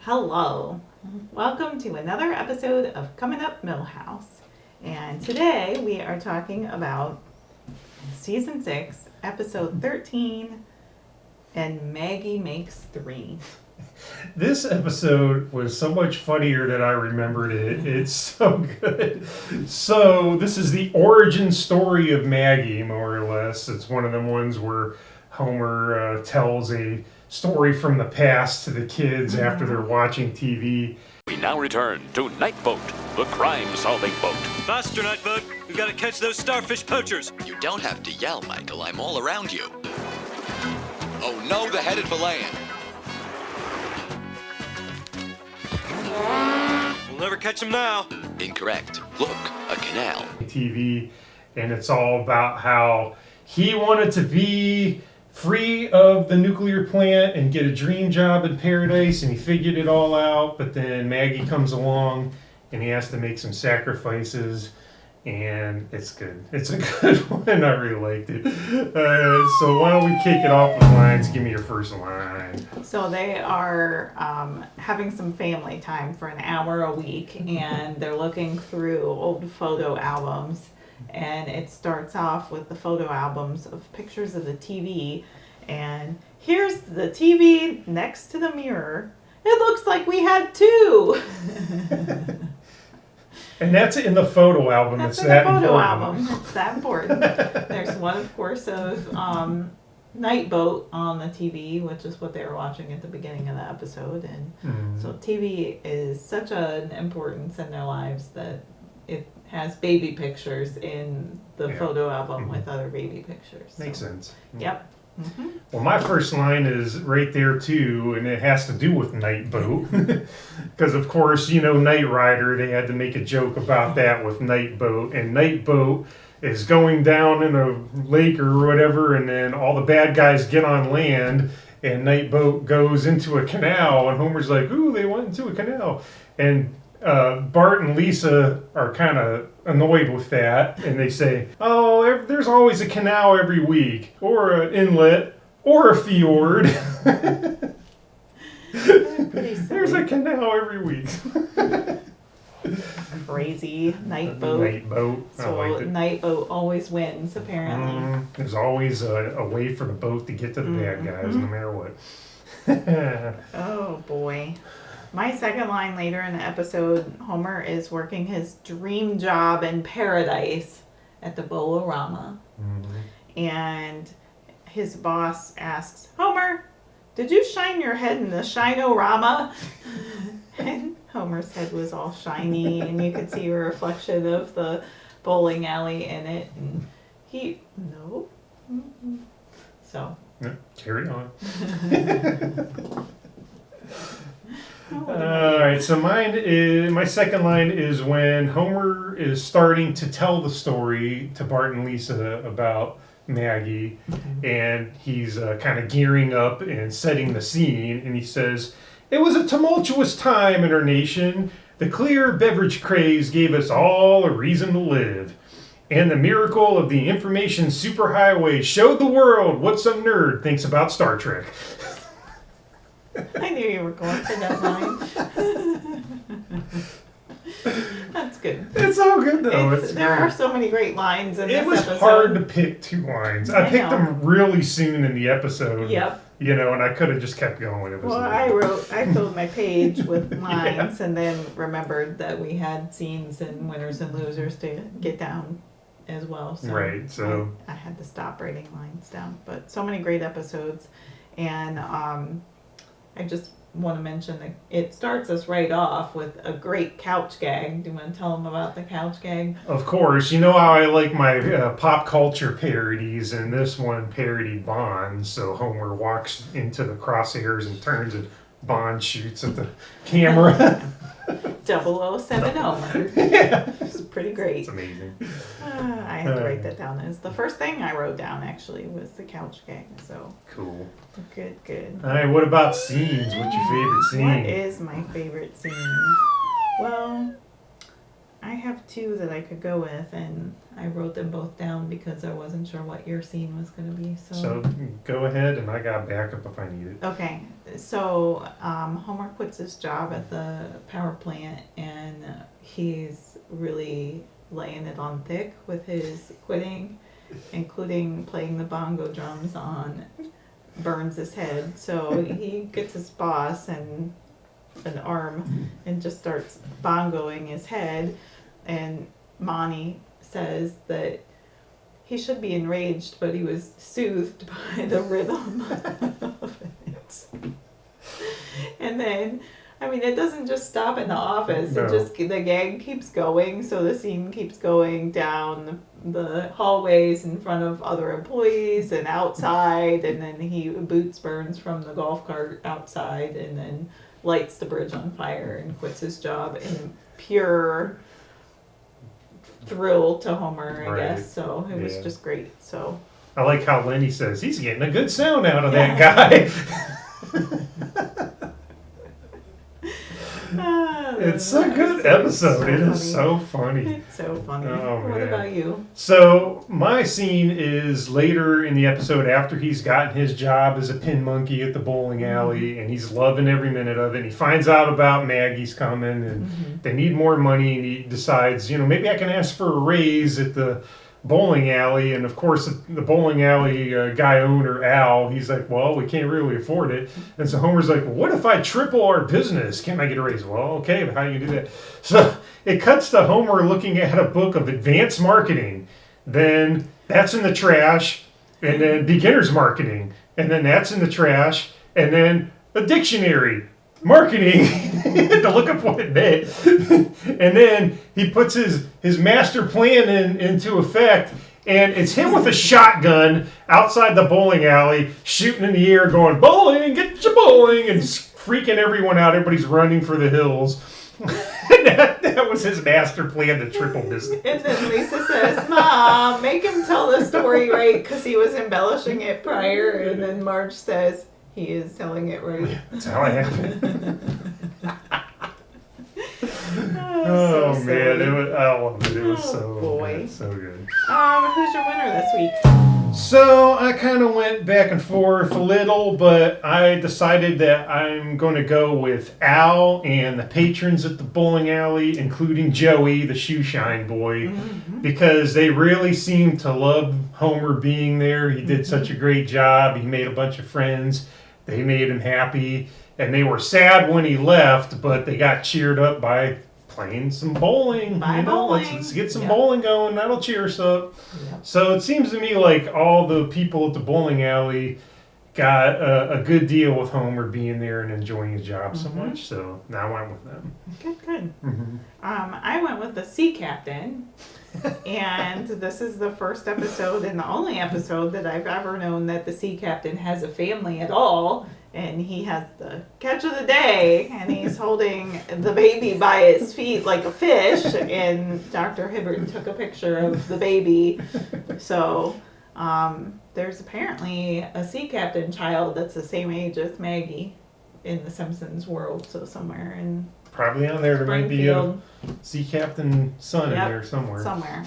Hello, welcome to another episode of Coming Up Milhouse. And today we are talking about Season 6, Episode 13, and Maggie Makes 3. This episode was so much funnier than I remembered it. It's so good. So this is the origin story of Maggie, more or less. It's one of them ones where Homer tells a story from the past to the kids after they're watching TV. We now return to Night Boat, the crime-solving boat. Faster, Night Boat. We've got to catch those starfish poachers. You don't have to yell, Michael. I'm all around you. Oh no, they're headed for land. We'll never catch them now. Incorrect. Look, a canal. TV, and it's all about how he wanted to be free of the nuclear plant and get a dream job in paradise, and he figured it all out, but then Maggie comes along and he has to make some sacrifices, and it's good. It's a good one. I really liked it. So why don't we kick it off with lines? Give me your first line. So they are having some family time for an hour a week, and they're looking through old photo albums. And it starts off with the photo albums of pictures of the TV. And here's the TV next to the mirror. It looks like we had two. And that's in the photo album. That's it's in that the photo important. album. It's that important. There's one, of course, of Night Boat on the TV, which is what they were watching at the beginning of the episode. And so TV is such an importance in their lives that it has baby pictures in the photo album with other baby pictures. Makes sense. Yep. Mm-hmm. Well, my first line is right there too, and it has to do with Night Boat. Because, of course, you know, Knight Rider, they had to make a joke about that with Night Boat. And Night Boat is going down in a lake or whatever, and then all the bad guys get on land, and Night Boat goes into a canal, and Homer's like, ooh, they went into a canal. And Bart and Lisa are kind of annoyed with that, and they say, oh, there's always a canal every week, or an inlet, or a fjord. There's a canal every week. Crazy Night Boat. Night Boat. So I liked it. Night Boat always wins, apparently. There's always a way for the boat to get to the bad guys, no matter what. Oh, boy. My second line later in the episode, Homer is working his dream job in paradise at the Bolorama. And his boss asks, Homer, did you shine your head in the Shine-O-Rama? And Homer's head was all shiny, and you could see a reflection of the bowling alley in it. And he, no. Mm-mm. So. Yeah, carry on. Alright, so my second line is when Homer is starting to tell the story to Bart and Lisa about Maggie, and he's kind of gearing up and setting the scene, and he says, it was a tumultuous time in our nation. The clear beverage craze gave us all a reason to live. And the miracle of the information superhighway showed the world what some nerd thinks about Star Trek. I knew you were going for that line. That's good. It's all good though. There are so many great lines in this It was episode. hard to pick two lines. I picked know. them really soon in the episode. Yep. You know, and I could have just kept going. It was Well, I filled my page with lines and then remembered that we had scenes in Winners and Losers to get down as well. So Right, so- I had to stop writing lines down. But so many great episodes. And I just want to mention that it starts us right off with a great couch gag. Do you want to tell them about the couch gag? Of course, you know how I like my pop culture parodies, and this one parodied Bond. So Homer walks into the crosshairs and turns, and Bond shoots at the camera. 007 Homer. Yeah. It's pretty great. It's amazing. I had to write that down. It's the first thing I wrote down, actually, was the couch gag. So, Cool. good. All right, what about scenes? What's your favorite scene? What is my favorite scene? Well, I have two that I could go with, and I wrote them both down because I wasn't sure what your scene was going to be. So go ahead, and I got backup if I need it. Okay, so Homer quits his job at the power plant, and he's really laying it on thick with his quitting, including playing the bongo drums on Burns' head. So he gets his boss and an arm and just starts bongoing his head, and Monty says that he should be enraged, but he was soothed by the rhythm of it. And then, I mean, it doesn't just stop in the office. No. The gag keeps going, so the scene keeps going down the hallways in front of other employees and outside, and then he boots Burns from the golf cart outside, and then lights the bridge on fire and quits his job in pure thrill to Homer, I guess. So it was just great. So I like how Lenny says he's getting a good sound out of that guy. It's a good episode. It is so funny. It's so funny. Oh, What man. about you? So my scene is later in the episode after he's gotten his job as a pin monkey at the bowling alley, and he's loving every minute of it. And he finds out about Maggie's coming, and they need more money, and he decides, maybe I can ask for a raise at the bowling alley. And of course the bowling alley guy owner, Al, he's like, well, we can't really afford it. And so Homer's like, well, what if I triple our business? Can I get a raise? Well, okay, but how do you do that? So it cuts to Homer looking at a book of advanced marketing. Then that's in the trash. And then beginner's marketing. And then that's in the trash. And then a dictionary. Marketing to look up what it meant. And then he puts his master plan into effect, and it's him with a shotgun outside the bowling alley shooting in the air going, bowling, get your bowling, and freaking everyone out. Everybody's running for the hills. that was his master plan to triple business. And then Lisa says, Mom, make him tell the story right, because he was embellishing it prior. And then Marge says, he is telling it right. That's how it happened. Oh, so man, silly. I loved it. It was Oh, so boy. good, so good. Who's your winner this week? So I kind of went back and forth a little, but I decided that I'm going to go with Al and the patrons at the bowling alley, including Joey, the shoe shine boy, because they really seem to love Homer being there. He did such a great job. He made a bunch of friends. They made him happy, and they were sad when he left, but they got cheered up by playing some bowling. Let's get some bowling going. That'll cheer us up. Yep. So it seems to me like all the people at the bowling alley got a good deal with Homer being there and enjoying his job so much. So now I went with them. Good. I went with the sea captain. And this is the first episode and the only episode that I've ever known that the sea captain has a family at all. And he has the catch of the day, and he's holding the baby by its feet like a fish. And Dr. Hibbert took a picture of the baby. So there's apparently a sea captain child that's the same age as Maggie in the Simpsons world. So somewhere in probably on there might be a sea captain son in there somewhere.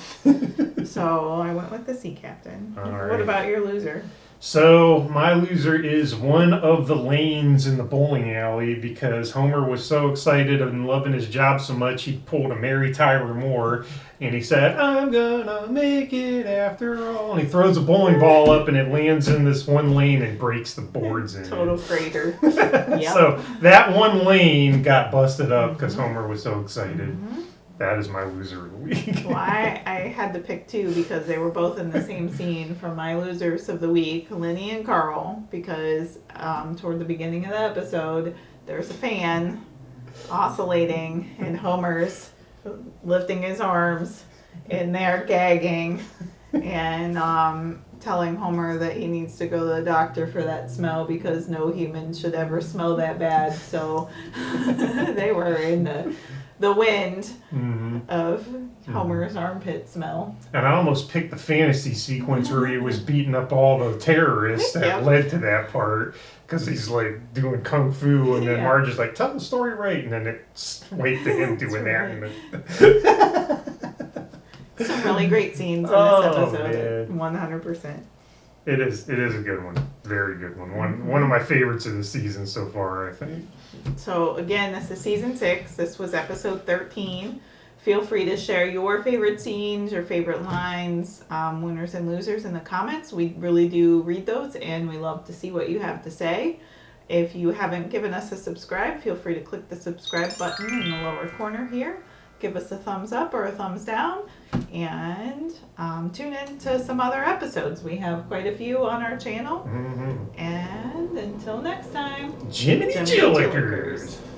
So I went with the sea captain. All What right. about your loser? So my loser is one of the lanes in the bowling alley, because Homer was so excited and loving his job so much he pulled a Mary Tyler Moore and he said, I'm gonna make it after all. And he throws a bowling ball up and it lands in this one lane and breaks the boards in Total it. crater. Yep. So that one lane got busted up because Homer was so excited. That is my loser of the week. Well, I had to pick two because they were both in the same scene for my losers of the week, Lenny and Carl, because toward the beginning of the episode, there's a fan oscillating and Homer's lifting his arms and they're gagging and telling Homer that he needs to go to the doctor for that smell because no human should ever smell that bad. So they were in the the wind Mm-hmm. of Homer's armpit smell. And I almost picked the fantasy sequence where he was beating up all the terrorists that Yep. led to that part. Because he's like doing kung fu, and then Yeah. Marge is like, tell the story right. And then it's wait to him doing that. right. And Some really great scenes in this Oh, episode. man. 100%. it is a good one. Very good one. One of my favorites of the season so far, I think. So again, this is season 6. This was episode 13. Feel free to share your favorite scenes, your favorite lines, winners and losers in the comments. We really do read those, and we love to see what you have to say. If you haven't given us a subscribe, feel free to click the subscribe button in the lower corner here. Give us a thumbs up or a thumbs down, and tune in to some other episodes. We have quite a few on our channel. Mm-hmm. And until next time, Jiminy Jiminy Jillikers. Jillikers.